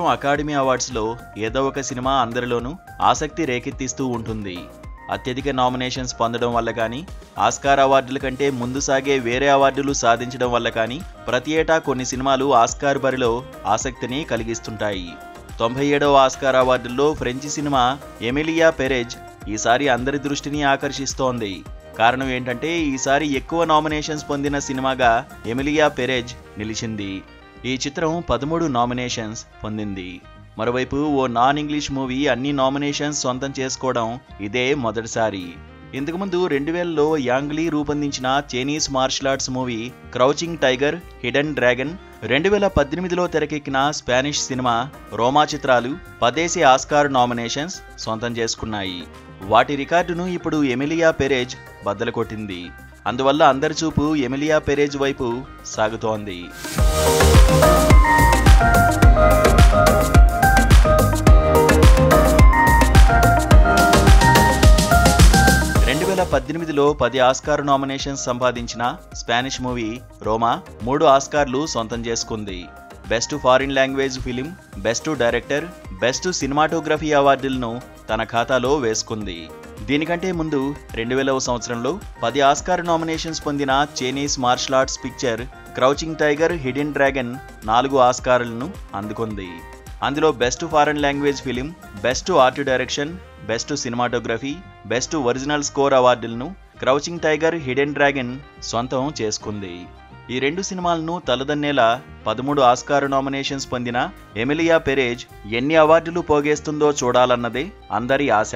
సంవత్సరం అకాడమీ అవార్డ్స్లో ఏదో ఒక సినిమా అందరిలోనూ ఆసక్తి రేకెత్తిస్తూ ఉంటుంది. అత్యధిక నామినేషన్స్ పొందడం వల్ల కానీ, ఆస్కార్ అవార్డుల కంటే ముందు సాగే వేరే అవార్డులు సాధించడం వల్ల కానీ ప్రతి ఏటా కొన్ని సినిమాలు ఆస్కార్ బరిలో ఆసక్తిని కలిగిస్తుంటాయి. 97వ ఆస్కార్ అవార్డుల్లో ఫ్రెంచి సినిమా ఎమిలియా పెరెజ్ ఈసారి అందరి దృష్టిని ఆకర్షిస్తోంది. కారణం ఏంటంటే ఈసారి ఎక్కువ నామినేషన్స్ పొందిన సినిమాగా ఎమిలియా పెరెజ్ నిలిచింది. ఈ చిత్రం 13 నామినేషన్స్ పొందింది. మరోవైపు ఓ నాన్ ఇంగ్లీష్ మూవీ అన్ని నామినేషన్స్ సొంతం చేసుకోవడం ఇదే మొదటిసారి. ఇంతకుముందు 2000లో యాంగ్ లీ రూపొందించిన Chinese martial arts movie crouching tiger hidden dragon, 2018లో తెరకెక్కిన స్పానిష్ సినిమా రోమా చిత్రాలు 10 ఆస్కార్ నామినేషన్స్ సొంతం చేసుకున్నాయి. వాటి రికార్డును ఇప్పుడు ఎమిలియా పెరెజ్ బద్దలు కొట్టింది. అందువల్ల అందరి చూపు ఎమిలియా పెరెజ్ వైపు సాగుతోంది. 2018లో 10 ఆస్కార్ నామినేషన్స్ సంపాదించిన స్పానిష్ మూవీ రోమా 3 ఆస్కార్లు సొంతం చేసుకుంది. Best foreign language film, best director, best cinematography అవార్డులను తన ఖాతాలో వేసుకుంది. దీనికంటే ముందు 2000వ సంవత్సరంలో 10 ఆస్కార్ నామినేషన్స్ పొందిన Chinese martial arts picture crouching tiger hidden dragon 4 ఆస్కార్లను అందుకుంది. అందులో best foreign language film, best art direction, best cinematography, best original score అవార్డులను క్రౌచింగ్ టైగర్ హిడెన్ డ్రాగన్ సొంతం చేసుకుంది. ఈ 2 సినిమాలను తలదన్నేలా 13 ఆస్కార్ నామినేషన్స్ పొందిన ఎమిలియా పెరెజ్ ఎన్ని అవార్డులు పోగేస్తుందో చూడాలన్నదే అందరి ఆశ.